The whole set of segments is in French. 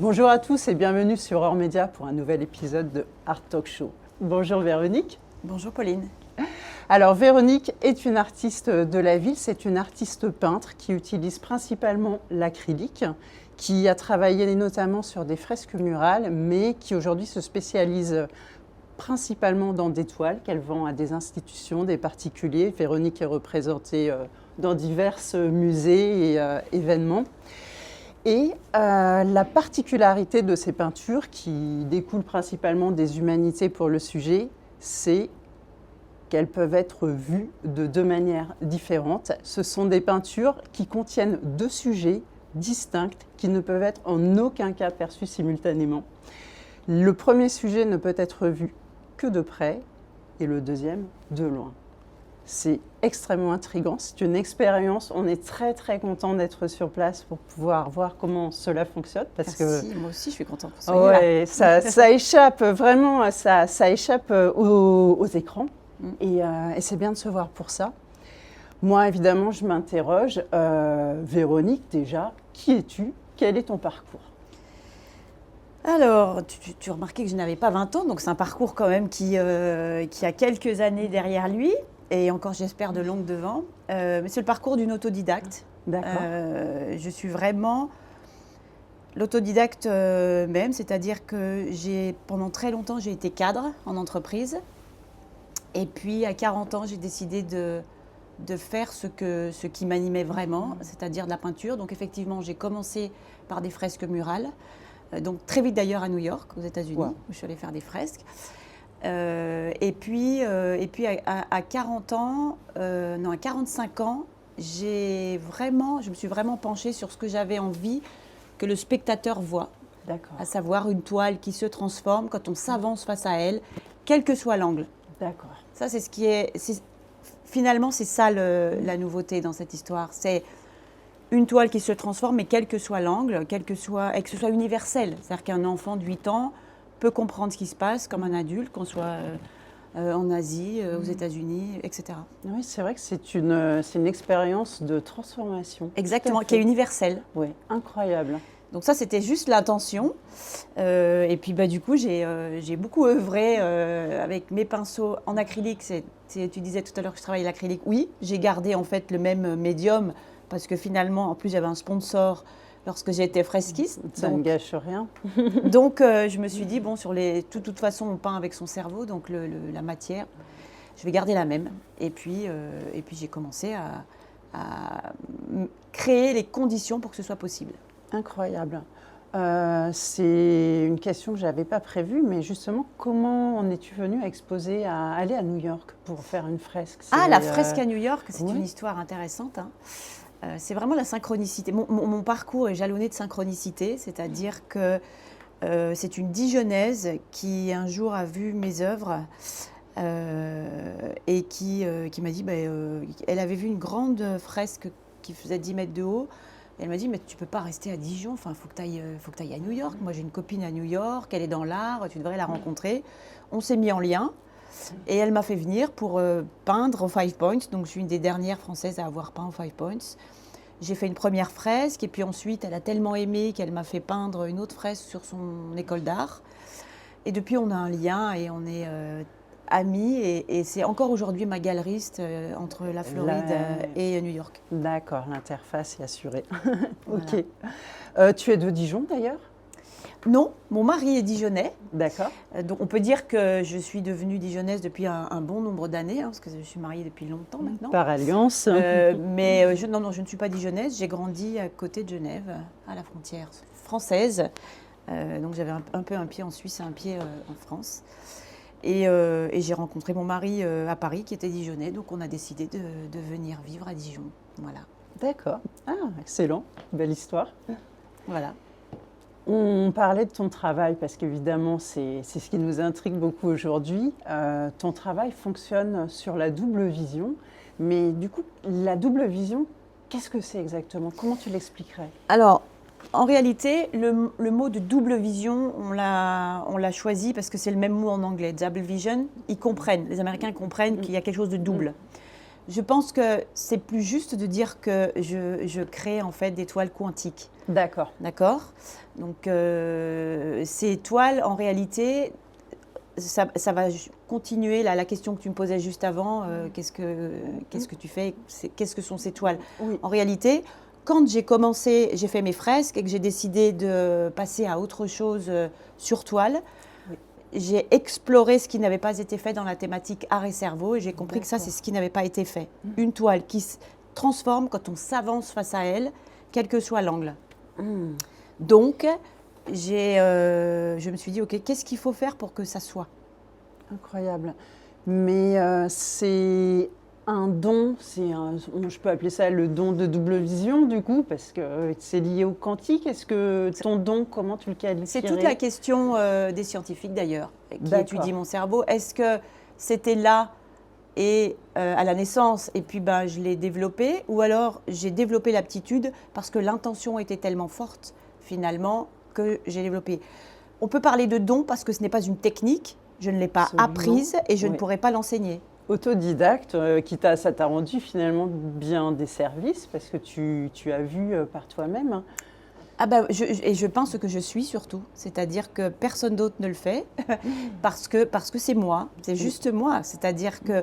Bonjour à tous et bienvenue sur Hors Média pour un nouvel épisode de Art Talk Show. Bonjour Véronique. Bonjour Pauline. Alors Véronique est une artiste de la ville, c'est une artiste peintre qui utilise principalement l'acrylique, qui a travaillé notamment sur des fresques murales, mais qui aujourd'hui se spécialise principalement dans des toiles qu'elle vend à des institutions, des particuliers. Véronique est représentée dans divers musées et événements. Et la particularité de ces peintures, qui découlent principalement des humanités pour le sujet, c'est qu'elles peuvent être vues de deux manières différentes. Ce sont des peintures qui contiennent deux sujets distincts qui ne peuvent être en aucun cas perçus simultanément. Le premier sujet ne peut être vu que de près et le deuxième de loin. C'est extrêmement intriguant, c'est une expérience. On est très très content d'être sur place pour pouvoir voir comment cela fonctionne. Merci, moi aussi je suis contente que vous soyez là. Ça échappe vraiment, ça échappe aux écrans et c'est bien de se voir pour ça. Moi évidemment je m'interroge, Véronique déjà, qui es-tu? Quel est ton parcours? Alors, tu remarquais que je n'avais pas 20 ans, donc c'est un parcours quand même qui a quelques années derrière lui. Et encore, j'espère, de longues devant. Mais c'est le parcours d'une autodidacte. D'accord. Je suis vraiment l'autodidacte même, c'est-à-dire que pendant très longtemps, j'ai été cadre en entreprise. Et puis, à 40 ans, j'ai décidé de faire ce qui m'animait vraiment, c'est-à-dire de la peinture. Donc, effectivement, j'ai commencé par des fresques murales. Donc, très vite d'ailleurs à New York, aux États-Unis, où je suis allée faire des fresques. Et puis à 40 ans, non, à 45 ans, je me suis vraiment penchée sur ce que j'avais envie que le spectateur voit. D'accord. À savoir une toile qui se transforme quand on s'avance face à elle, quel que soit l'angle. D'accord. Ça, c'est ce qui est... Finalement, c'est ça la nouveauté dans cette histoire. C'est une toile qui se transforme, mais quel que soit l'angle, et que ce soit universel. C'est-à-dire qu'un enfant de 8 ans peut comprendre ce qui se passe comme un adulte, qu'on soit en Asie, aux États-Unis, etc. Oui, c'est vrai que c'est une expérience de transformation. Exactement, qui est universelle. Oui, incroyable. Donc ça, c'était juste l'intention. Et puis du coup, j'ai beaucoup œuvré avec mes pinceaux en acrylique. Tu disais tout à l'heure que je travaillais l'acrylique. Oui, j'ai gardé en fait le même médium parce que finalement, en plus, j'avais un sponsor lorsque j'étais fresquiste. Ça ne gâche rien. Donc, je me suis dit, bon, de toute façon, on peint avec son cerveau, donc la matière, je vais garder la même. Et puis j'ai commencé à créer les conditions pour que ce soit possible. Incroyable. C'est une question que je n'avais pas prévue, mais justement, comment en es-tu venue à aller à New York pour faire une fresque? La fresque à New York, c'est une histoire intéressante, hein. C'est vraiment la synchronicité. Mon parcours est jalonné de synchronicité, c'est-à-dire que c'est une Dijonnaise qui un jour a vu mes œuvres et qui m'a dit, elle avait vu une grande fresque qui faisait 10 mètres de haut. Elle m'a dit, mais tu ne peux pas rester à Dijon, enfin, faut que tu ailles à New York. Moi, j'ai une copine à New York, elle est dans l'art, tu devrais la rencontrer. On s'est mis en lien. Et elle m'a fait venir pour peindre au Five Points. Donc, je suis une des dernières Françaises à avoir peint au Five Points. J'ai fait une première fresque et puis ensuite, elle a tellement aimé qu'elle m'a fait peindre une autre fresque sur son école d'art. Et depuis, on a un lien et on est amis. Et c'est encore aujourd'hui ma galeriste entre la Floride et New York. D'accord, l'interface est assurée. Voilà. Ok. Tu es de Dijon d'ailleurs? Non, mon mari est dijonnais. D'accord. Donc on peut dire que je suis devenue dijonnaise depuis un bon nombre d'années, parce que je suis mariée depuis longtemps maintenant. Par alliance. Mais je ne suis pas dijonnaise. J'ai grandi à côté de Genève, à la frontière française. Donc j'avais un peu un pied en Suisse et un pied en France. Et j'ai rencontré mon mari à Paris qui était dijonnais. Donc on a décidé de venir vivre à Dijon. Voilà. D'accord. Ah, excellent. Belle histoire. Voilà. On parlait de ton travail parce qu'évidemment, c'est ce qui nous intrigue beaucoup aujourd'hui. Ton travail fonctionne sur la double vision. Mais du coup, la double vision, qu'est-ce que c'est exactement? Comment tu l'expliquerais? Alors, en réalité, le mot de double vision, on l'a choisi parce que c'est le même mot en anglais, double vision. Ils comprennent, les Américains comprennent qu'il y a quelque chose de double. Je pense que c'est plus juste de dire que je crée en fait des toiles quantiques. D'accord. D'accord? Donc, ces toiles, en réalité, ça va continuer la question que tu me posais juste avant. Qu'est-ce que tu fais? Qu'est-ce que sont ces toiles? Oui. En réalité, quand j'ai commencé, j'ai fait mes fresques et que j'ai décidé de passer à autre chose sur toile, Oui. j'ai exploré ce qui n'avait pas été fait dans la thématique art et cerveau et j'ai compris que ça, c'est ce qui n'avait pas été fait. Une toile qui se transforme quand on s'avance face à elle, quel que soit l'angle. Donc, je me suis dit, OK, qu'est-ce qu'il faut faire pour que ça soit? Incroyable. Mais c'est un don, je peux appeler ça le don de double vision du coup, parce que c'est lié au quantique. Est-ce que ton don, comment tu le qualifierais? C'est toute la question des scientifiques d'ailleurs, qui D'accord. étudient mon cerveau. Est-ce que c'était là et à la naissance, et puis je l'ai développé, ou alors j'ai développé l'aptitude parce que l'intention était tellement forte finalement que j'ai développé. On peut parler de don parce que ce n'est pas une technique, je ne l'ai pas Absolument. apprise et je ne Oui. pourrais pas l'enseigner. Autodidacte, ça t'a rendu finalement bien des services parce que tu as vu par toi-même. Hein. Ah et je pense que je suis surtout, c'est-à-dire que personne d'autre ne le fait parce que c'est moi, c'est juste moi. C'est-à-dire que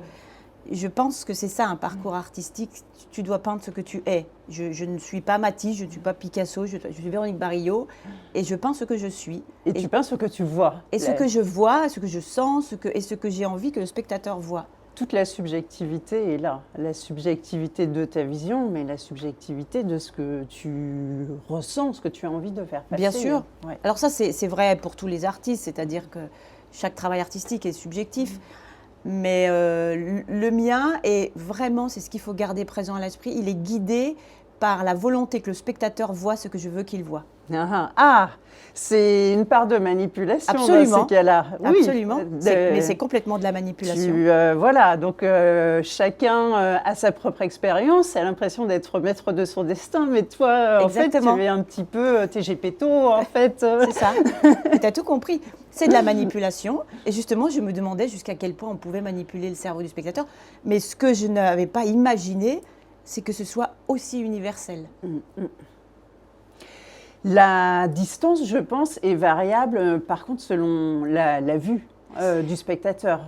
je pense que c'est ça un parcours artistique. Tu dois peindre ce que tu es. Je ne suis pas Matisse, je ne suis pas Picasso, je suis Véronique Barillo et je peins ce que je suis. Et tu peins ce que tu vois. Et ce que je vois, ce que je sens, et ce que j'ai envie que le spectateur voit. Toute la subjectivité est là. La subjectivité de ta vision, mais la subjectivité de ce que tu ressens, ce que tu as envie de faire passer. Bien sûr. Ouais. Alors ça, c'est vrai pour tous les artistes, c'est-à-dire que chaque travail artistique est subjectif. Mais le mien est vraiment, c'est ce qu'il faut garder présent à l'esprit, il est guidé par la volonté que le spectateur voit ce que je veux qu'il voit. C'est une part de manipulation Absolument. dans ces cas-là. Oui, absolument, mais c'est complètement de la manipulation. Voilà, donc chacun a sa propre expérience, a l'impression d'être maître de son destin, mais toi, en fait, tu es un petit peu t'es Gepetto, en fait. C'est ça, tu as tout compris. C'est de la manipulation, et justement, je me demandais jusqu'à quel point on pouvait manipuler le cerveau du spectateur, mais ce que je n'avais pas imaginé, c'est que ce soit aussi universel. La distance, je pense, est variable, par contre, selon la vue du spectateur.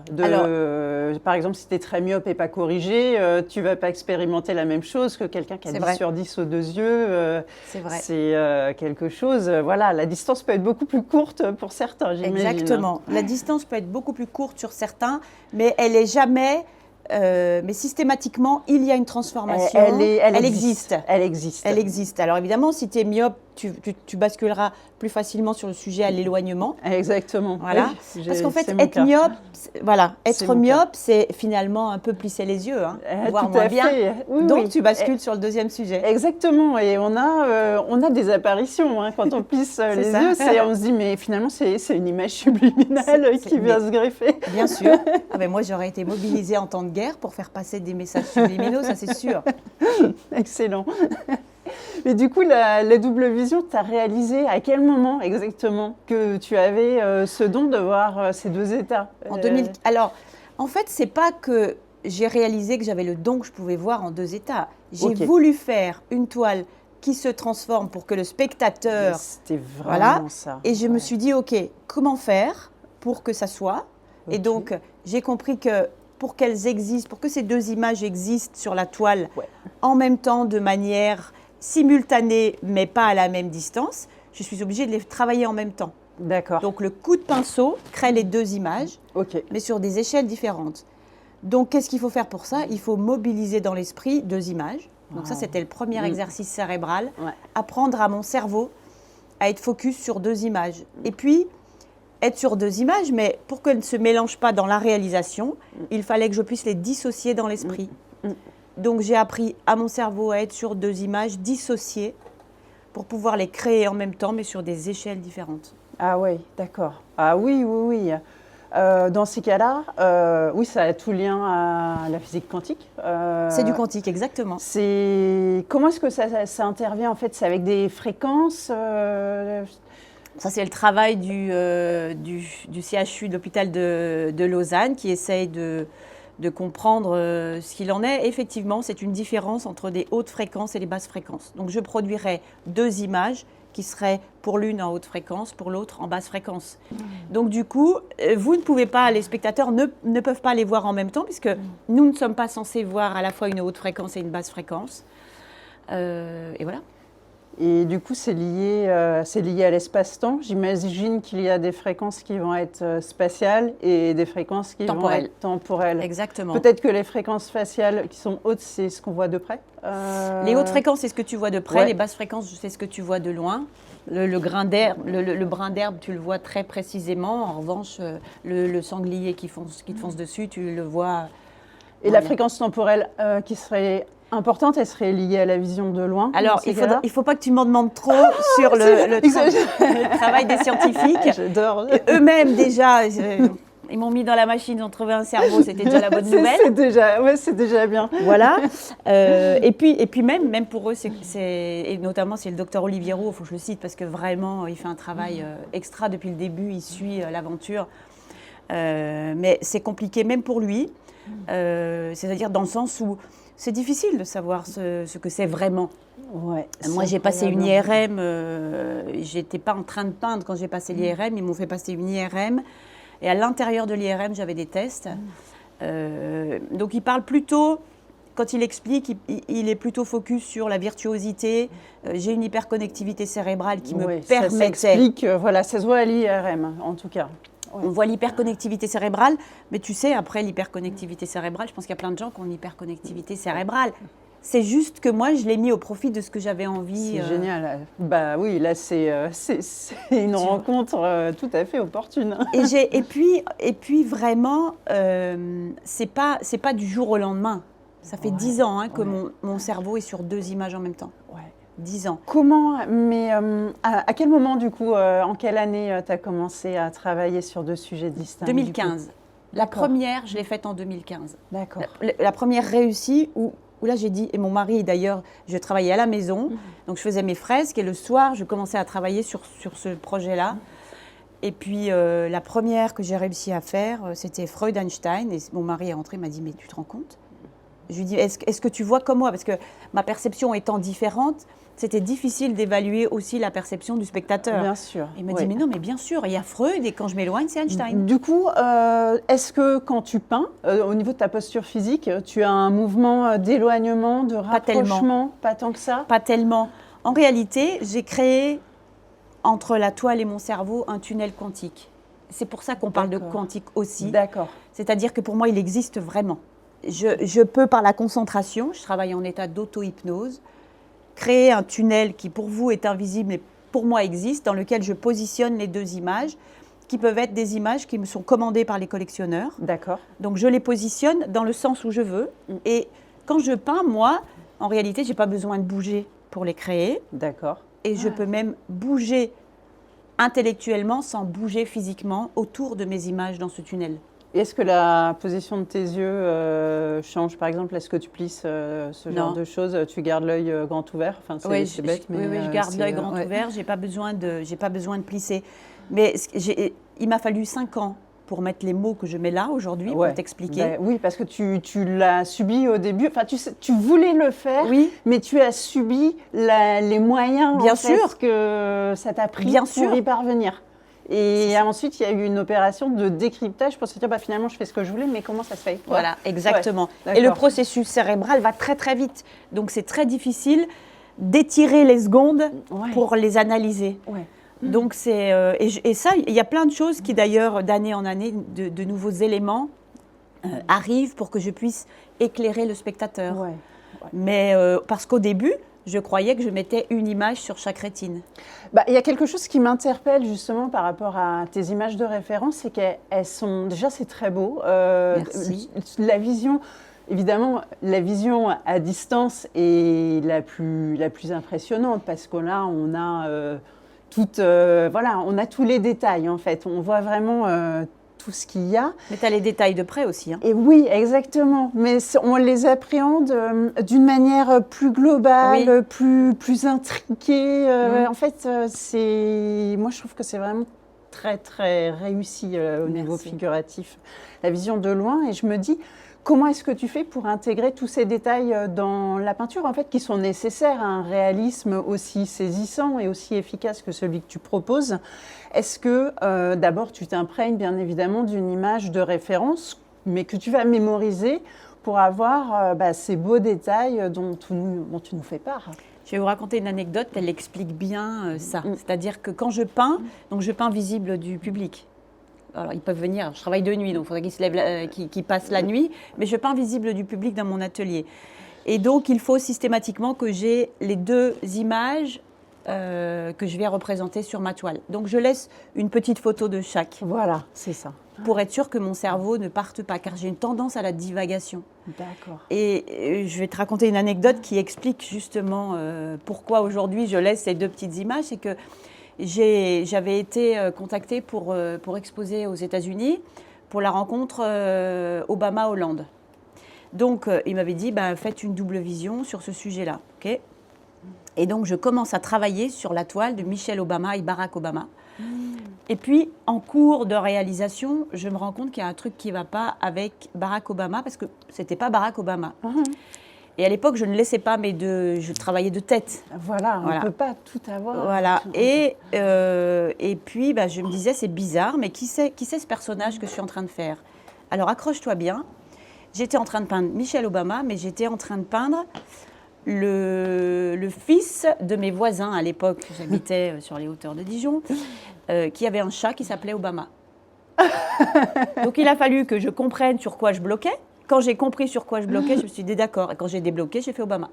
Par exemple, si tu es très myope et pas corrigé, tu ne vas pas expérimenter la même chose que quelqu'un qui a 10 sur 10 aux deux yeux. C'est vrai. C'est quelque chose... voilà, la distance peut être beaucoup plus courte pour certains, j'imagine. Exactement. La distance peut être beaucoup plus courte sur certains, mais elle n'est jamais... mais systématiquement, il y a une transformation. Elle existe. Elle existe. Elle existe. Alors évidemment, si tu es myope, tu basculeras plus facilement sur le sujet à l'éloignement. Exactement. Voilà. Parce qu'en fait, être myope, c'est finalement un peu plisser les yeux, voire moins bien. Oui, donc tu bascules sur le deuxième sujet. Exactement. Et on a des apparitions quand on plisse les yeux. On se dit mais finalement c'est une image subliminale qui vient se greffer. Bien sûr. Moi j'aurais été mobilisée en temps de guerre pour faire passer des messages subliminaux, ça c'est sûr. Excellent. Mais du coup, la double vision, tu as réalisé à quel moment exactement que tu avais ce don de voir ces deux états? En 2000. Alors, en fait, c'est pas que j'ai réalisé que j'avais le don que je pouvais voir en deux états. J'ai voulu faire une toile qui se transforme pour que le spectateur... C'était vraiment ça. Et je me suis dit, OK, comment faire pour que ça soit? Et donc, j'ai compris que pour qu'elles existent, pour que ces deux images existent sur la toile en même temps, de manière simultanée, mais pas à la même distance, je suis obligée de les travailler en même temps. D'accord. Donc, le coup de pinceau crée les deux images, mais sur des échelles différentes. Donc, qu'est-ce qu'il faut faire pour ça? Il faut mobiliser dans l'esprit deux images. Donc, ça, c'était le premier exercice cérébral. Apprendre à mon cerveau à être focus sur deux images. Et puis, être sur deux images, mais pour qu'elles ne se mélangent pas dans la réalisation, il fallait que je puisse les dissocier dans l'esprit. Donc, j'ai appris à mon cerveau à être sur deux images dissociées pour pouvoir les créer en même temps, mais sur des échelles différentes. Ah oui, d'accord. Ah oui. Dans ces cas-là, oui, ça a tout lien à la physique quantique. C'est du quantique, exactement. Comment est-ce que ça intervient en fait? C'est avec des fréquences Ça, c'est le travail du CHU de l'hôpital de Lausanne qui essaye de de comprendre ce qu'il en est. Effectivement, c'est une différence entre des hautes fréquences et des basses fréquences. Donc je produirais 2 images qui seraient pour l'une en haute fréquence, pour l'autre en basse fréquence. Donc du coup, vous ne pouvez pas, les spectateurs ne peuvent pas les voir en même temps, puisque nous ne sommes pas censés voir à la fois une haute fréquence et une basse fréquence. Et voilà. Et du coup, c'est lié à l'espace-temps. J'imagine qu'il y a des fréquences qui vont être spatiales et des fréquences qui vont être temporelles. Exactement. Peut-être que les fréquences spatiales qui sont hautes, c'est ce qu'on voit de près. Les hautes fréquences, c'est ce que tu vois de près. Les basses fréquences, c'est ce que tu vois de loin. Le grain d'herbe, le brin d'herbe, tu le vois très précisément. En revanche, le sanglier qui te fonce dessus, tu le vois. Et la fréquence temporelle qui serait importante, elle serait liée à la vision de loin. Alors, il ne faut pas que tu m'en demandes trop sur le travail des scientifiques. J'adore. Eux-mêmes, déjà, ils m'ont mis dans la machine, ils ont trouvé un cerveau, c'était déjà la bonne nouvelle. C'est déjà bien. Voilà. Et puis même pour eux, et notamment c'est le docteur Olivier Roux, il faut que je le cite, parce que vraiment, il fait un travail extra depuis le début, il suit l'aventure. Mais c'est compliqué même pour lui, c'est-à-dire dans le sens où c'est difficile de savoir ce que c'est vraiment. Ouais, moi, j'ai passé une IRM, j'étais pas en train de peindre quand j'ai passé l'IRM, ils m'ont fait passer une IRM, et à l'intérieur de l'IRM, j'avais des tests. Donc, il parle plutôt, quand il explique, il est plutôt focus sur la virtuosité. J'ai une hyperconnectivité cérébrale qui me permettait… Ça s'explique, voilà, ça se voit à l'IRM, en tout cas. On voit l'hyperconnectivité cérébrale, mais tu sais, après l'hyperconnectivité cérébrale, je pense qu'il y a plein de gens qui ont une hyperconnectivité cérébrale. C'est juste que moi, je l'ai mis au profit de ce que j'avais envie. C'est génial. Bah oui, là, c'est une rencontre tout à fait opportune. Et puis vraiment, c'est pas du jour au lendemain. Ça fait 10 ans que mon cerveau est sur 2 images en même temps. 10 ans. Comment, mais à quel moment, du coup, en quelle année tu as commencé à travailler sur 2 sujets distincts? 2015. La première, je l'ai faite en 2015. D'accord. La première réussie, où là j'ai dit, et mon mari d'ailleurs, je travaillais à la maison, donc je faisais mes fresques, et le soir, je commençais à travailler sur ce projet-là. Et puis la première que j'ai réussi à faire, c'était Freud-Einstein, et mon mari est rentré, il m'a dit, mais tu te rends compte? Je lui dis, est-ce que tu vois comme moi? Parce que ma perception étant différente, c'était difficile d'évaluer aussi la perception du spectateur. Bien sûr. Il m'a dit, mais non, mais bien sûr, il y a Freud et quand je m'éloigne, c'est Einstein. Du coup, est-ce que quand tu peins, au niveau de ta posture physique, tu as un mouvement d'éloignement, de rapprochement? Pas tant que ça? Pas tellement. En réalité, j'ai créé, entre la toile et mon cerveau, un tunnel quantique. C'est pour ça qu'on parle de quantique aussi. D'accord. C'est-à-dire que pour moi, il existe vraiment. Je peux, par la concentration, je travaille en état d'auto-hypnose, créer un tunnel qui pour vous est invisible mais pour moi existe, dans lequel je positionne les 2 images, qui peuvent être des images qui me sont commandées par les collectionneurs. D'accord. Donc je les positionne dans le sens où je veux. Et quand je peins, moi, en réalité, je n'ai pas besoin de bouger pour les créer. D'accord. Et je peux même bouger intellectuellement sans bouger physiquement autour de mes images dans ce tunnel. Est-ce que la position de tes yeux change? Par exemple, est-ce que tu plisses ce genre de choses? Tu gardes l'œil grand ouvert? Enfin, c'est bête, mais oui, je garde l'œil grand ouvert. J'ai pas besoin de plisser. Mais il m'a fallu 5 ans pour mettre les mots que je mets là aujourd'hui, pour t'expliquer. Oui, parce que tu l'as subi au début. Enfin, tu voulais le faire, mais tu as subi les moyens que ça t'a pris pour y parvenir. Et ensuite, il y a eu une opération de décryptage pour se dire, finalement, je fais ce que je voulais, mais comment ça se fait? Voilà, exactement. Et le processus cérébral va très, très vite. Donc, c'est très difficile d'étirer les secondes pour les analyser. Donc, et ça, il y a plein de choses qui, d'ailleurs, d'année en année, de nouveaux éléments arrivent pour que je puisse éclairer le spectateur. Mais parce qu'au début, je croyais que je mettais une image sur chaque rétine. Il y a quelque chose qui m'interpelle justement par rapport à tes images de référence, c'est qu'elles sont… Déjà, c'est très beau. Merci. La vision… Évidemment, la vision à distance est la plus impressionnante parce que là, on a, on a tous les détails en fait. On voit vraiment… tout ce qu'il y a. Mais tu as les détails de près aussi. Hein. Et oui, exactement. Mais on les appréhende d'une manière plus globale, plus intriquée. En fait, moi, je trouve que c'est vraiment très, très réussi au niveau figuratif. La vision de loin. Et je me dis, Comment est-ce que tu fais pour intégrer tous ces détails dans la peinture, en fait, qui sont nécessaires à un réalisme aussi saisissant et aussi efficace que celui que tu proposes? Est-ce que d'abord tu t'imprègnes bien évidemment d'une image de référence, mais que tu vas mémoriser pour avoir ces beaux détails dont tu nous fais part? Je vais vous raconter une anecdote, elle explique bien ça. C'est-à-dire que quand je peins, donc je peins visible du public. Alors, ils peuvent venir, je travaille de nuit, donc il faudrait qu'ils se lèvent, qu'ils passent la nuit, mais je peins visible du public dans mon atelier. Et donc, il faut systématiquement que j'ai les deux images que je vais représenter sur ma toile. Donc, je laisse une petite photo de chaque. Voilà, c'est ça. Pour être sûr que mon cerveau ne parte pas, car j'ai une tendance à la divagation. D'accord. Et je vais te raconter une anecdote qui explique justement pourquoi aujourd'hui je laisse ces deux petites images. C'est que j'avais été contactée pour exposer aux États-Unis pour la rencontre Obama-Hollande. Donc, il m'avait dit, faites une double vision sur ce sujet-là. Okay, et donc, je commence à travailler sur la toile de Michelle Obama et Barack Obama. Et puis, en cours de réalisation, je me rends compte qu'il y a un truc qui ne va pas avec Barack Obama, parce que ce n'était pas Barack Obama. Et à l'époque, je ne laissais pas je travaillais de tête. Voilà, on ne peut pas tout avoir. Voilà. Et puis, je me disais, c'est bizarre, mais qui c'est ce personnage que je suis en train de faire? Alors, accroche-toi bien. J'étais en train de peindre Michelle Obama, mais j'étais en train de peindre le fils de mes voisins à l'époque. J'habitais sur les hauteurs de Dijon, qui avait un chat qui s'appelait Obama. Donc, il a fallu que je comprenne sur quoi je bloquais. Quand j'ai compris sur quoi je bloquais, je me suis dit d'accord. Et quand j'ai débloqué, j'ai fait Obama.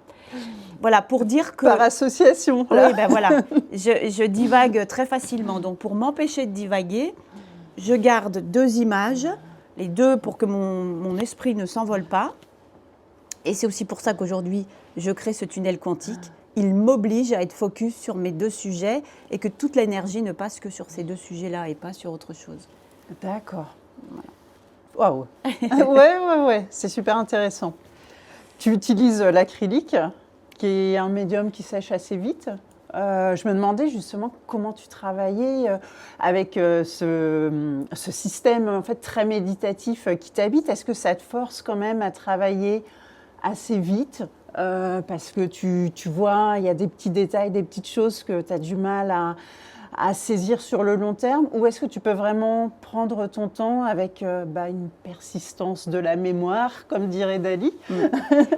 Voilà, pour dire que... Par association. Oui, voilà. Je divague très facilement. Donc, pour m'empêcher de divaguer, je garde deux images, les deux pour que mon esprit ne s'envole pas. Et c'est aussi pour ça qu'aujourd'hui, je crée ce tunnel quantique. Il m'oblige à être focus sur mes deux sujets et que toute l'énergie ne passe que sur ces deux sujets-là et pas sur autre chose. D'accord. Voilà. Waouh. Ouais, c'est super intéressant. Tu utilises l'acrylique, qui est un médium qui sèche assez vite. Je me demandais justement comment tu travaillais avec ce système en fait très méditatif qui t'habite. Est-ce que ça te force quand même à travailler assez vite parce que tu vois, il y a des petits détails, des petites choses que tu as du mal à saisir sur le long terme, ou est-ce que tu peux vraiment prendre ton temps avec une persistance de la mémoire, comme dirait Dali?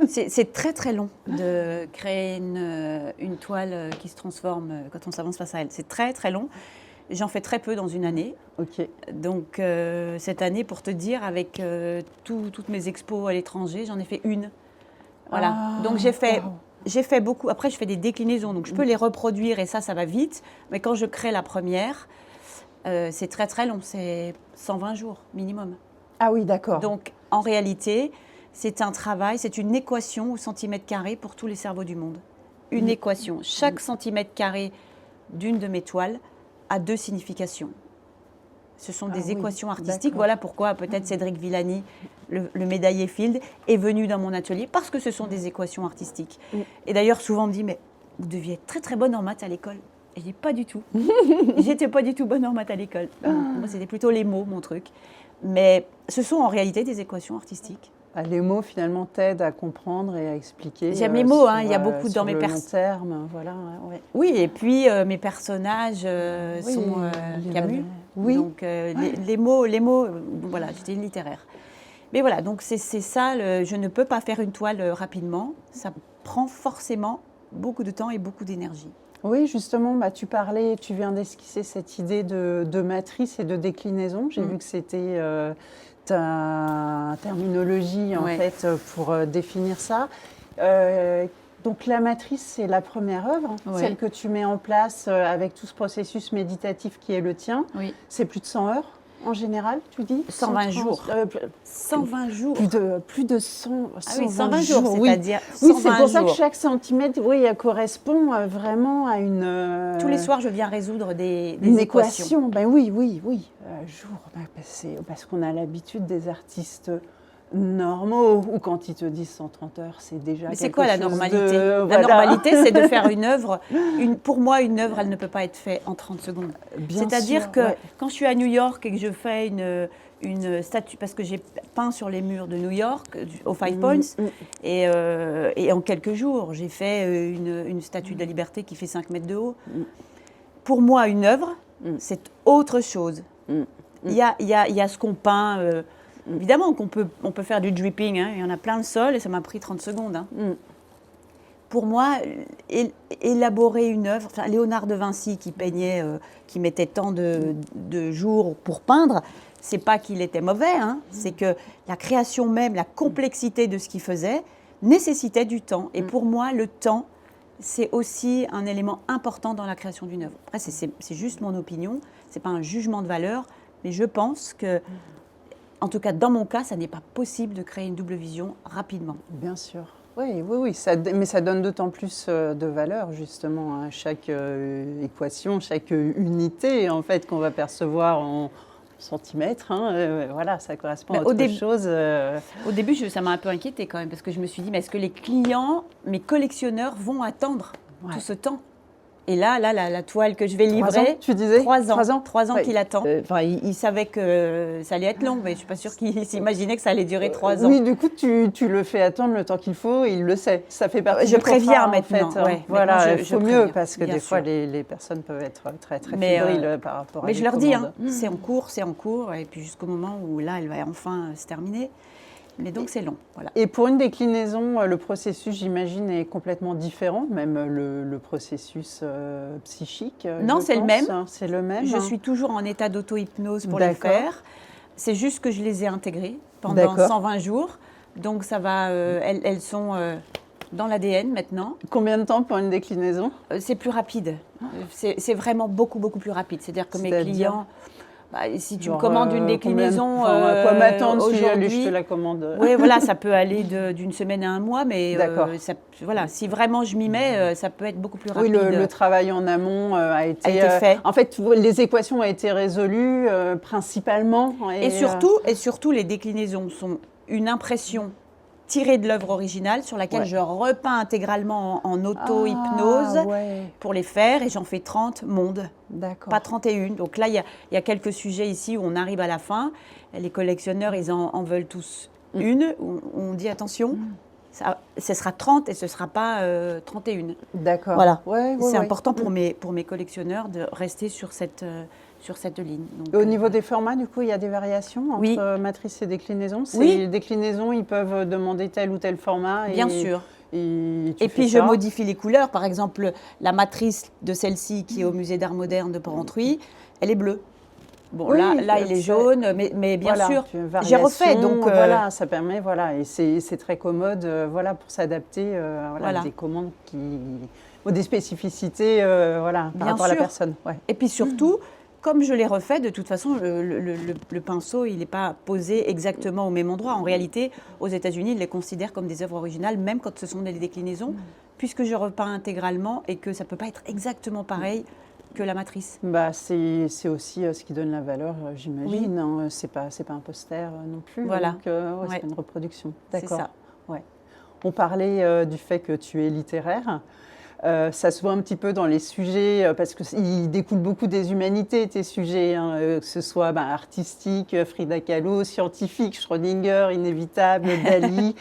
C'est très très long de créer une toile qui se transforme quand on s'avance face à elle. C'est très très long. J'en fais très peu dans une année. Ok. Donc cette année, pour te dire, avec toutes mes expos à l'étranger, j'en ai fait une. Voilà. Donc j'ai fait beaucoup. Après, je fais des déclinaisons, donc je peux les reproduire et ça va vite. Mais quand je crée la première, c'est très très long. C'est 120 jours minimum. Ah oui, d'accord. Donc en réalité, c'est un travail, c'est une équation au centimètre carré pour tous les cerveaux du monde. Une équation. Chaque centimètre carré d'une de mes toiles a deux significations. Ce sont des équations artistiques. D'accord. Voilà pourquoi peut-être Cédric Villani, le médaillé Field, est venu dans mon atelier, parce que ce sont des équations artistiques. Et d'ailleurs, souvent on me dit, mais vous deviez être très très bonne en maths à l'école. Et je dis, pas du tout. J'étais pas du tout bonne en maths à l'école. Moi, c'était plutôt les mots, mon truc. Mais ce sont en réalité des équations artistiques. Les mots, finalement, t'aident à comprendre et à expliquer. J'aime les mots, il y a beaucoup dans mes personnages. Terme, voilà. Ouais. Oui, et puis mes personnages sont Camus. Oui. Donc les mots, voilà, j'étais littéraire. Mais voilà, donc c'est ça, je ne peux pas faire une toile rapidement. Ça prend forcément beaucoup de temps et beaucoup d'énergie. Oui, justement, tu viens d'esquisser cette idée de matrice et de déclinaison. J'ai vu que c'était ta terminologie en fait pour définir ça. Donc la matrice, c'est la première œuvre, celle que tu mets en place avec tout ce processus méditatif qui est le tien. Oui. C'est plus de 100 heures en général, tu dis? 120 jours. 120 jours. Plus de 100, 120 jours, c'est-à-dire 120 Oui, c'est pour ça que jours. chaque centimètre correspond vraiment à une... Tous les soirs, je viens résoudre des équations. Oui. Jour, parce qu'on a l'habitude des artistes normaux, ou quand ils te disent 130 heures, c'est déjà Mais c'est quelque quoi la chose normalité? de... La Voilà. normalité, c'est de faire une œuvre. Pour moi, une œuvre, elle ne peut pas être faite en 30 secondes. Bien C'est-à-dire sûr, que ouais. quand je suis à New York et que je fais une statue, parce que j'ai peint sur les murs de New York, au Five Points, et en quelques jours, j'ai fait une statue de la liberté qui fait 5 mètres de haut. Pour moi, une œuvre, c'est autre chose. Il y a ce qu'on peint. Évidemment on peut faire du dripping, hein, il y en a plein le sol et ça m'a pris 30 secondes. Hein. Pour moi, élaborer une œuvre, enfin, Léonard de Vinci qui peignait, qui mettait tant de jours pour peindre, c'est pas qu'il était mauvais, hein, c'est que la création même, la complexité de ce qu'il faisait nécessitait du temps. Et pour moi, le temps, c'est aussi un élément important dans la création d'une œuvre. Après, c'est juste mon opinion, c'est pas un jugement de valeur, mais je pense que en tout cas, dans mon cas, ça n'est pas possible de créer une double vision rapidement. Bien sûr. Oui, mais ça donne d'autant plus de valeur justement à chaque équation, chaque unité en fait qu'on va percevoir en centimètres. Hein, voilà, ça correspond à autre chose. Au début, ça m'a un peu inquiétée quand même parce que je me suis dit, mais est-ce que les clients, mes collectionneurs vont attendre tout ce temps ? Et là, la toile que je vais livrer, 3 ans, tu disais 3 ans ouais. qu'il attend. Il savait que ça allait être long, mais je ne suis pas sûre qu'il s'imaginait que ça allait durer 3 ans. Oui, du coup, tu le fais attendre le temps qu'il faut et il le sait. Ça fait partie je du contrat, préviens maintenant. En fait. Ouais, voilà, il faut mieux parce que des fois, les personnes peuvent être très fébriles par rapport à mais je leur dis, hein, c'est en cours, et puis jusqu'au moment où là, elle va enfin se terminer. Mais donc c'est long. Voilà. Et pour une déclinaison, le processus, j'imagine, est complètement différent, même le processus psychique. Non, c'est le même. C'est le même. Je suis toujours en état d'auto-hypnose pour les faire. C'est juste que je les ai intégrées pendant 120 jours. Donc ça va, elles sont dans l'ADN maintenant. Combien de temps pour une déclinaison ? C'est plus rapide. C'est vraiment beaucoup plus rapide. C'est-à-dire que mes clients... si tu me commandes une déclinaison à quoi m'attendre aujourd'hui, si je te la commande. Oui, voilà, ça peut aller d'une semaine à un mois, mais voilà, si vraiment je m'y mets, ça peut être beaucoup plus rapide. Oui, le travail en amont a été fait. En fait, les équations ont été résolues principalement. Et surtout, les déclinaisons sont une impression tirée de l'œuvre originale sur laquelle je repeins intégralement en auto-hypnose pour les faire et j'en fais 30 mondes, pas 31. Donc là, il y a quelques sujets ici où on arrive à la fin. Les collectionneurs, ils en veulent tous une. On dit attention, ce sera 30 et ce ne sera pas 31. D'accord. Voilà. C'est important pour mes collectionneurs de rester sur cette ligne. Donc, au niveau des formats, du coup, il y a des variations entre matrices et déclinaisons. Les déclinaisons, ils peuvent demander tel ou tel format. Bien sûr. Et puis je modifie les couleurs. Par exemple, la matrice de celle-ci qui est au musée d'art moderne de Porrentruy, elle est bleue. Bon, là il est jaune, mais bien sûr, j'ai refait. Donc voilà, ça permet, et c'est très commode, pour s'adapter à des commandes ou des spécificités, par rapport à la personne. Ouais. Et puis surtout. Comme je l'ai refait, de toute façon, le pinceau, il n'est pas posé exactement au même endroit. En réalité, aux États-Unis, ils les considèrent comme des œuvres originales, même quand ce sont des déclinaisons, puisque je repeins intégralement et que ça ne peut pas être exactement pareil que la matrice. C'est aussi ce qui donne la valeur, j'imagine. Hein. C'est pas un poster non plus. Voilà. Donc, c'est pas une reproduction. D'accord. C'est ça. Ouais. On parlait du fait que tu es littéraire. Ça se voit un petit peu dans les sujets, parce qu'ils découlent beaucoup des humanités, tes sujets, hein, que ce soit artistique, Frida Kahlo, scientifique, Schrödinger, inévitable, Dali.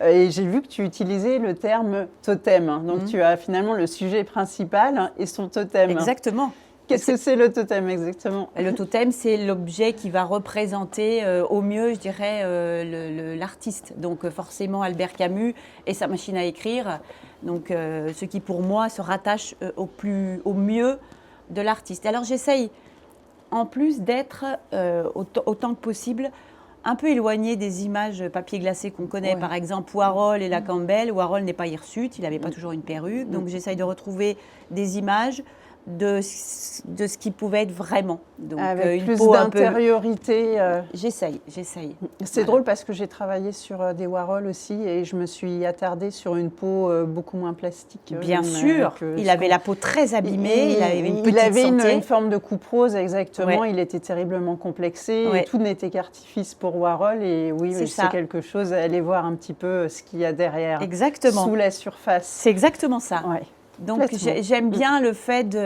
Et j'ai vu que tu utilisais le terme totem. Hein. Donc tu as finalement le sujet principal et son totem. Exactement. Qu'est-ce que c'est le totem exactement ? Le totem, c'est l'objet qui va représenter au mieux, je dirais, l'artiste. Donc forcément Albert Camus et sa machine à écrire. Donc ce qui pour moi se rattache au mieux de l'artiste. Alors j'essaye en plus d'être autant que possible un peu éloignée des images papier glacé qu'on connaît, par exemple Warhol et la Campbell. Warhol n'est pas hirsute, il n'avait pas toujours une perruque. Donc j'essaye de retrouver des images de ce qui pouvait être vraiment. Donc, Avec une plus peau un peu... d'intériorité. J'essaye. C'est drôle parce que j'ai travaillé sur des Warhol aussi et je me suis attardée sur une peau beaucoup moins plastique. Bien sûr, il avait la peau très abîmée, il avait une petite santé. Une forme de coupe rose, exactement. Ouais. Il était terriblement complexé Ouais. et tout n'était qu'artifice pour Warhol. Et oui, c'est quelque chose à aller voir un petit peu ce qu'il y a derrière. Exactement. Sous la surface. C'est exactement ça. Ouais. Donc j'aime bien le fait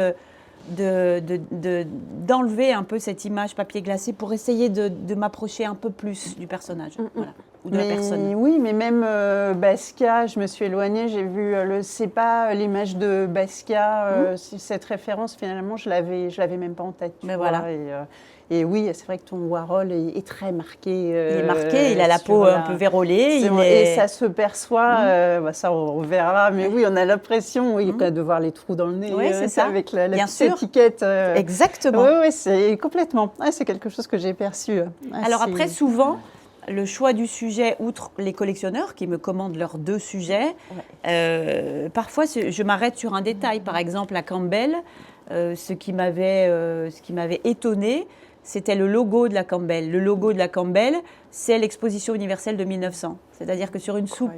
d'enlever un peu cette image papier glacé pour essayer de m'approcher un peu plus du personnage, voilà, ou de la personne. Oui, mais même Basquiat, je me suis éloignée, j'ai vu c'est pas l'image de Basquiat, cette référence finalement, je l'avais même pas en tête. Mais voilà. Et oui, c'est vrai que ton Warhol est très marqué. Il est marqué, il a la peau un peu vérolée. Et ça se perçoit, ça on verra, mais oui, on a l'impression de voir les trous dans le nez c'est ça. avec la Bien petite sûr. étiquette. Exactement. Oui, c'est complètement. C'est quelque chose que j'ai perçu. Alors après, souvent, le choix du sujet, outre les collectionneurs qui me commandent leurs 2 sujets, parfois je m'arrête sur un détail. Par exemple, à Campbell, ce qui m'avait étonnée, c'était le logo de la Campbell. Le logo de la Campbell, c'est l'exposition universelle de 1900. C'est-à-dire que sur une soupe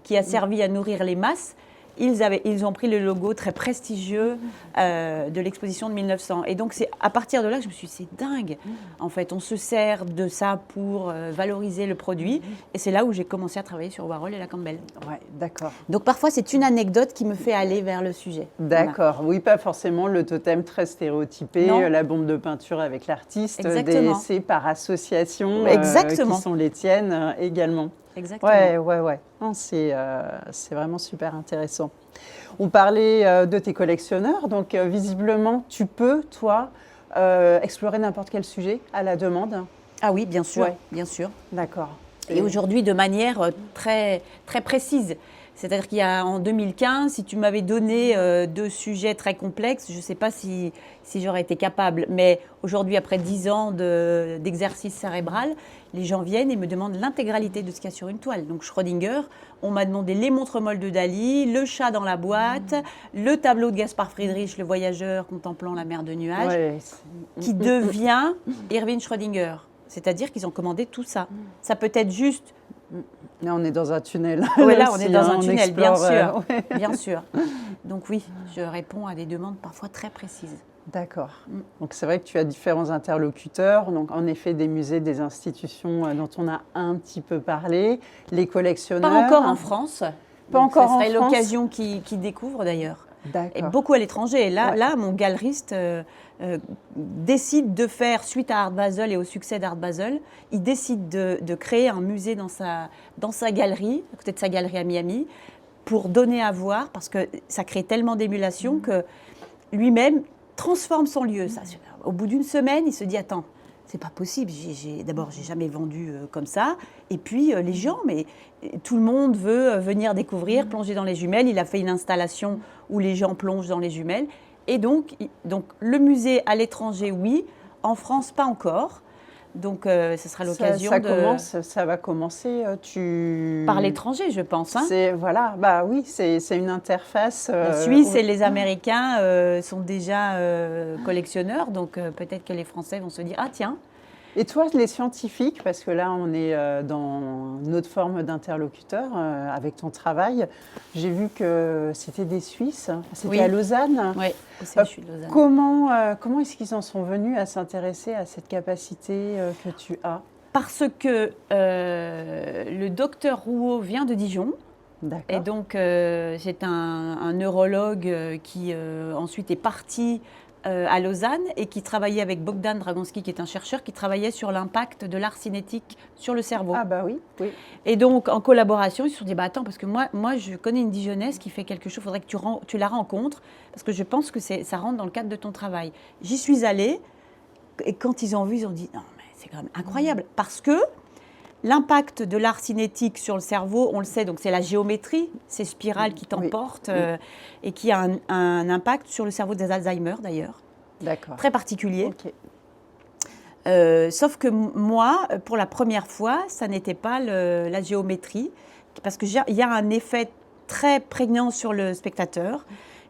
qui a servi à nourrir les masses, ils ont pris le logo très prestigieux de l'exposition de 1900. Et donc, c'est à partir de là que je me suis dit, c'est dingue. En fait, on se sert de ça pour valoriser le produit. Et c'est là où j'ai commencé à travailler sur Warhol et la Campbell. Ouais, d'accord. Donc, parfois, c'est une anecdote qui me fait aller vers le sujet. D'accord. Voilà. Oui, pas forcément le totem très stéréotypé, la bombe de peinture avec l'artiste. Exactement. C'est par association Exactement. qui sont les tiennes également. Exactement. Ouais. C'est vraiment super intéressant. On parlait de tes collectionneurs, donc visiblement, tu peux, toi, explorer n'importe quel sujet à la demande. Ah oui, bien sûr, bien sûr. D'accord. Et aujourd'hui, de manière très, très précise. C'est-à-dire qu'en 2015, si tu m'avais donné 2 sujets très complexes, je ne sais pas si j'aurais été capable. Mais aujourd'hui, après 10 ans d'exercice cérébral, les gens viennent et me demandent l'intégralité de ce qu'il y a sur une toile. Donc Schrödinger, on m'a demandé les montres-molles de Dali, le chat dans la boîte, le tableau de Gaspard Friedrich, le voyageur contemplant la mer de nuages, qui devient Erwin Schrödinger. C'est-à-dire qu'ils ont commandé tout ça. Ça peut être juste... Là, on est dans un tunnel. Oui, là, on est dans un tunnel, explore, bien sûr. Bien sûr. Donc oui, je réponds à des demandes parfois très précises. D'accord. Donc c'est vrai que tu as différents interlocuteurs. Donc en effet, des musées, des institutions dont on a un petit peu parlé, les collectionneurs. Pas encore en France. Pas encore en France. Ce serait l'occasion qui découvre d'ailleurs. D'accord. Et beaucoup à l'étranger. Et là, mon galeriste décide de faire, suite à Art Basel et au succès d'Art Basel, il décide de créer un musée dans sa galerie, à côté de sa galerie à Miami, pour donner à voir, parce que ça crée tellement d'émulation que lui-même transforme son lieu. Ça, au bout d'une semaine, il se dit, attends, c'est pas possible. D'abord, j'ai jamais vendu comme ça. Et puis, les gens, mais tout le monde veut venir découvrir, plonger dans les jumelles. Il a fait une installation où les gens plongent dans les jumelles. Et donc le musée à l'étranger, oui. En France, pas encore. Donc, ce sera l'occasion ça va commencer. Par l'étranger, je pense. Hein. Oui, c'est une interface. La Suisse et les Américains sont déjà collectionneurs. Donc, peut-être que les Français vont se dire, ah tiens. Et toi, les scientifiques, parce que là, on est dans une autre forme d'interlocuteur avec ton travail. J'ai vu que c'était des Suisses. C'était à Lausanne. Oui, je suis de Lausanne. Comment est-ce qu'ils en sont venus à s'intéresser à cette capacité que tu as ? Parce que le docteur Rouault vient de Dijon. D'accord. Et donc, c'est un neurologue qui ensuite est parti à Lausanne et qui travaillait avec Bogdan Dragonski, qui est un chercheur qui travaillait sur l'impact de l'art cinétique sur le cerveau. Ah bah oui. Et donc, en collaboration, ils se sont dit, attends, parce que moi, je connais une Dijonnaise qui fait quelque chose, il faudrait que tu la rencontres, parce que je pense que ça rentre dans le cadre de ton travail. J'y suis allée, et quand ils ont vu, ils ont dit, non, mais c'est quand même incroyable, parce que l'impact de l'art cinétique sur le cerveau, on le sait, donc c'est la géométrie, ces spirales qui t'emportent et qui a un impact sur le cerveau des Alzheimer d'ailleurs. D'accord. Très particulier. Okay. Sauf que moi, pour la première fois, ça n'était pas la géométrie, parce qu'il y a un effet très prégnant sur le spectateur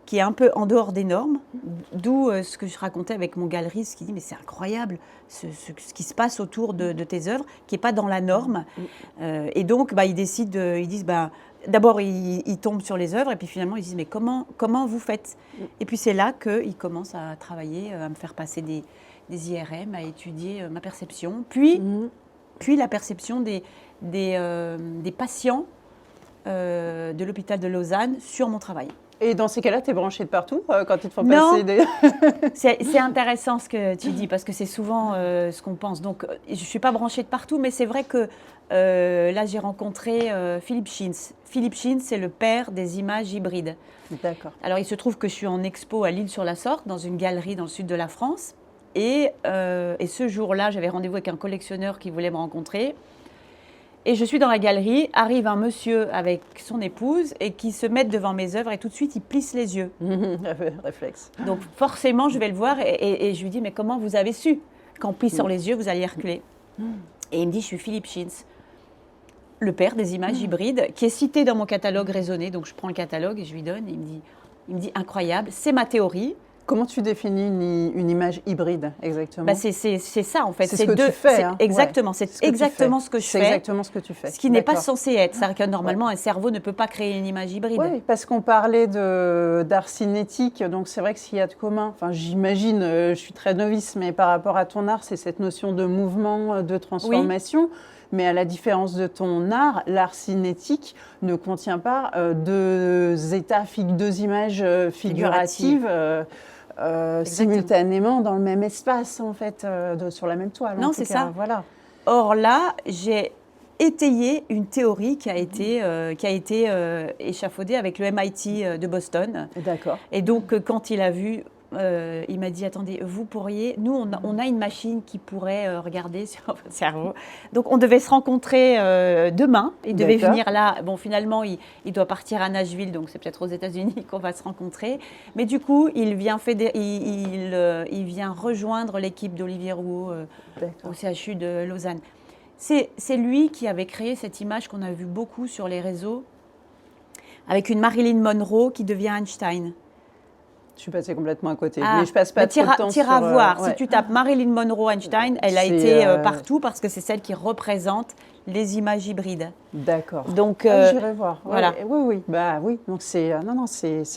qui est un peu en dehors des normes, d'où ce que je racontais avec mon galeriste qui dit mais c'est incroyable ce qui se passe autour de tes œuvres, qui n'est pas dans la norme. Et donc ils disent d'abord ils tombent sur les œuvres et puis finalement ils disent mais comment vous faites? Et puis c'est là qu'ils commencent à travailler, à me faire passer des IRM, à étudier ma perception, puis la perception des patients de l'hôpital de Lausanne sur mon travail. Et dans ces cas-là, tu es branchée de partout quand ils te font Non. passer des... C'est intéressant ce que tu dis, parce que c'est souvent ce qu'on pense. Donc, je ne suis pas branchée de partout, mais c'est vrai que là, j'ai rencontré Philippe Schintz. Philippe Schintz, c'est le père des images hybrides. D'accord. Alors, il se trouve que je suis en expo à l'Île-sur-la-Sorgue, dans une galerie dans le sud de la France. Et ce jour-là, j'avais rendez-vous avec un collectionneur qui voulait me rencontrer. Et je suis dans la galerie, arrive un monsieur avec son épouse et qui se met devant mes œuvres et tout de suite, il plisse les yeux. Réflexe. Donc forcément, je vais le voir et je lui dis, mais comment vous avez su qu'en plissant les yeux, vous alliez reculer? Et il me dit, je suis Philippe Schintz, le père des images hybrides, qui est cité dans mon catalogue raisonné. Donc je prends le catalogue et je lui donne. Et il me dit incroyable, c'est ma théorie. Comment tu définis une image hybride exactement? C'est ça en fait. C'est ce que tu fais. Exactement, c'est exactement ce que je fais. C'est exactement ce que tu fais. Ce qui n'est pas censé être. C'est-à-dire que normalement, un cerveau ne peut pas créer une image hybride. Oui, parce qu'on parlait d'art cinétique, donc c'est vrai que s'il y a de commun, enfin j'imagine, je suis très novice, mais par rapport à ton art, c'est cette notion de mouvement, de transformation. Oui. Mais à la différence de ton art, l'art cinétique ne contient pas deux images figuratives. Simultanément dans le même espace, en fait, sur la même toile. Non, c'est ça. Voilà. Or là, j'ai étayé une théorie qui a été échafaudée avec le MIT de Boston. D'accord. Et donc, quand il a vu, il m'a dit, attendez, vous pourriez... Nous, on a une machine qui pourrait regarder sur votre cerveau. Donc, on devait se rencontrer demain. Il devait venir là. Bon, finalement, il doit partir à Nashville, donc c'est peut-être aux États-Unis qu'on va se rencontrer. Mais du coup, il vient rejoindre l'équipe d'Olivier Rouault au CHU de Lausanne. C'est lui qui avait créé cette image qu'on a vue beaucoup sur les réseaux, avec une Marilyn Monroe qui devient Einstein. Je suis passée complètement à côté, mais je passe pas trop de temps sur... T'iras voir, si tu tapes Marilyn Monroe Einstein, elle a été partout parce que c'est celle qui représente les images hybrides. D'accord. Donc j'irai voir. Voilà. Oui. Bah oui. Donc c'est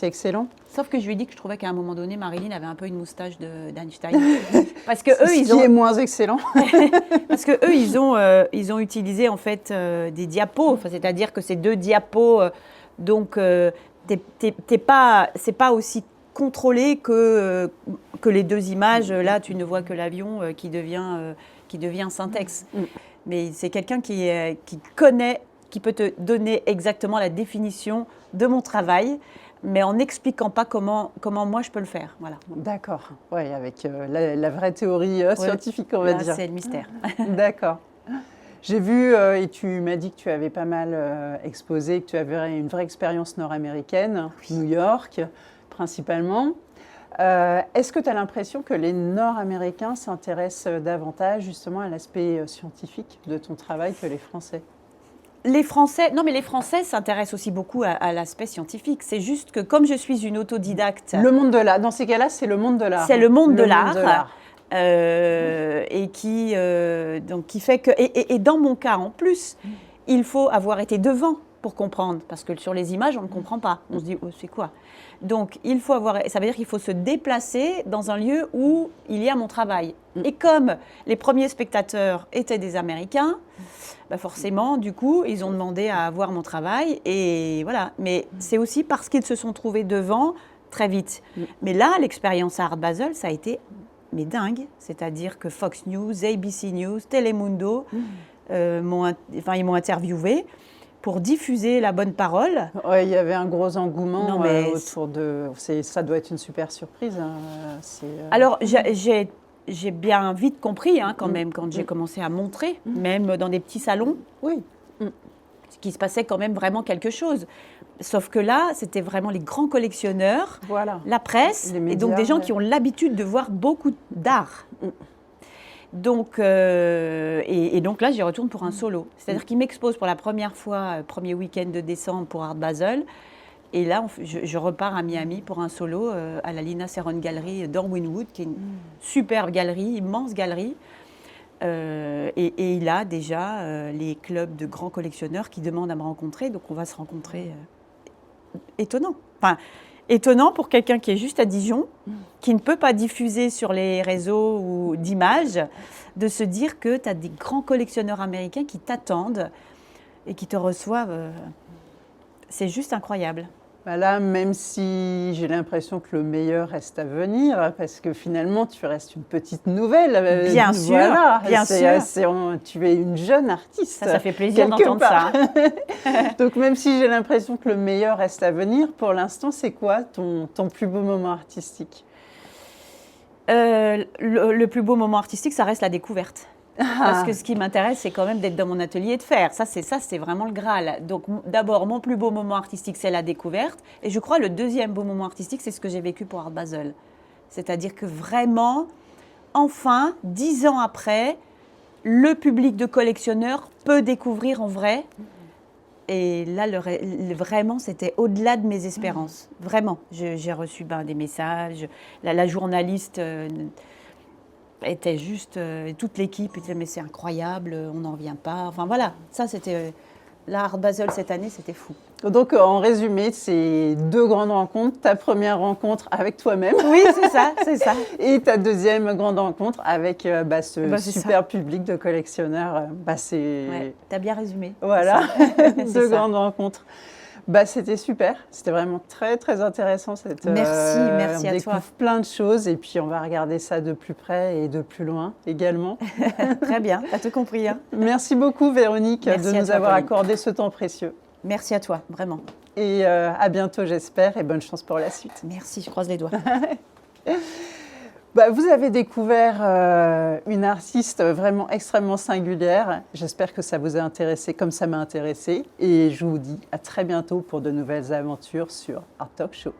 excellent. Sauf que je lui ai dit que je trouvais qu'à un moment donné, Marilyn avait un peu une moustache d'Einstein. Parce que eux, qui est moins excellent. Parce que eux, ils ont utilisé en fait des diapos. Enfin, c'est-à-dire que c'est 2 diapos. Donc c'est pas aussi contrôlé que les 2 images. Là, tu ne vois que l'avion qui devient syntaxe. Mais c'est quelqu'un qui connaît, qui peut te donner exactement la définition de mon travail, mais en n'expliquant pas comment moi je peux le faire. Voilà. D'accord. Oui, avec la vraie théorie scientifique, on va dire. C'est le mystère. D'accord. J'ai vu, et tu m'as dit que tu avais pas mal exposé, que tu avais une vraie expérience nord-américaine, New York principalement. Est-ce que tu as l'impression que les Nord-Américains s'intéressent davantage justement à l'aspect scientifique de ton travail que les Français? Les Français s'intéressent aussi beaucoup à l'aspect scientifique. C'est juste que comme je suis une autodidacte... Le monde de l'art, dans ces cas-là, c'est le monde de l'art. C'est le monde de l'art. Et qui fait que... Et dans mon cas, en plus, il faut avoir été devant pour comprendre. Parce que sur les images, on ne comprend pas. On se dit, oh, c'est quoi? Donc, ça veut dire qu'il faut se déplacer dans un lieu où il y a mon travail. Et comme les premiers spectateurs étaient des Américains, forcément, du coup, ils ont demandé à voir mon travail. Et voilà. Mais c'est aussi parce qu'ils se sont trouvés devant très vite. Mais là, l'expérience à Art Basel, ça a été dingue. C'est-à-dire que Fox News, ABC News, Telemundo, ils m'ont interviewé pour diffuser la bonne parole. Oui, il y avait un gros engouement autour de... Ça doit être une super surprise. Alors, j'ai bien vite compris, quand même, quand j'ai commencé à montrer, même dans des petits salons, qu'il se passait quand même vraiment quelque chose. Sauf que là, c'était vraiment les grands collectionneurs, la presse, les médias, et donc des gens qui ont l'habitude de voir beaucoup d'art. Donc, et donc là, j'y retourne pour un solo. C'est-à-dire qu'il m'expose pour la première fois, premier week-end de décembre pour Art Basel. Et là, je repars à Miami pour un solo à la Lina Serron Gallery d'Orwinwood, qui est une superbe galerie, immense galerie. Et il a déjà les clubs de grands collectionneurs qui demandent à me rencontrer. Donc on va se rencontrer. Étonnant. Enfin, étonnant pour quelqu'un qui est juste à Dijon, qui ne peut pas diffuser sur les réseaux ou d'images, de se dire que tu as des grands collectionneurs américains qui t'attendent et qui te reçoivent. C'est juste incroyable. Bah là, même si j'ai l'impression que le meilleur reste à venir, parce que finalement, tu restes une petite nouvelle. Bien sûr, voilà, bien sûr. Tu es une jeune artiste. Ça fait plaisir quelque d'entendre part. ça. Donc même si j'ai l'impression que le meilleur reste à venir, pour l'instant, c'est quoi ton plus beau moment artistique? Le plus beau moment artistique, ça reste la découverte. Parce que ce qui m'intéresse, c'est quand même d'être dans mon atelier et de faire. Ça, c'est vraiment le Graal. Donc, d'abord, mon plus beau moment artistique, c'est la découverte. Et je crois le deuxième beau moment artistique, c'est ce que j'ai vécu pour Art Basel. C'est-à-dire que vraiment, enfin, 10 ans après, le public de collectionneurs peut découvrir en vrai. Et là, vraiment, c'était au-delà de mes espérances. Vraiment. J'ai reçu des messages. La journaliste... était juste, toute l'équipe était mais c'est incroyable, on n'en revient pas. Enfin voilà, ça c'était l'Art Basel cette année, c'était fou. Donc en résumé, c'est 2 grandes rencontres. Ta première rencontre avec toi-même. Oui, c'est ça, c'est ça. Et ta deuxième grande rencontre avec ce super ça. public de collectionneurs. Ouais, t'as bien résumé. Voilà, C'est 2 ça. grandes rencontres. C'était super, c'était vraiment très très intéressant. Merci on à toi. découvre plein de choses et puis on va regarder ça de plus près et de plus loin également. Très bien, t'as tout compris. Hein. Merci beaucoup Véronique Merci de à nous toi, avoir Pauline. accordé ce temps précieux. Merci à toi, vraiment. Et à bientôt j'espère et bonne chance pour la suite. Merci, je croise les doigts. Vous avez découvert une artiste vraiment extrêmement singulière. J'espère que ça vous a intéressé comme ça m'a intéressé. Et je vous dis à très bientôt pour de nouvelles aventures sur Art Talk Show.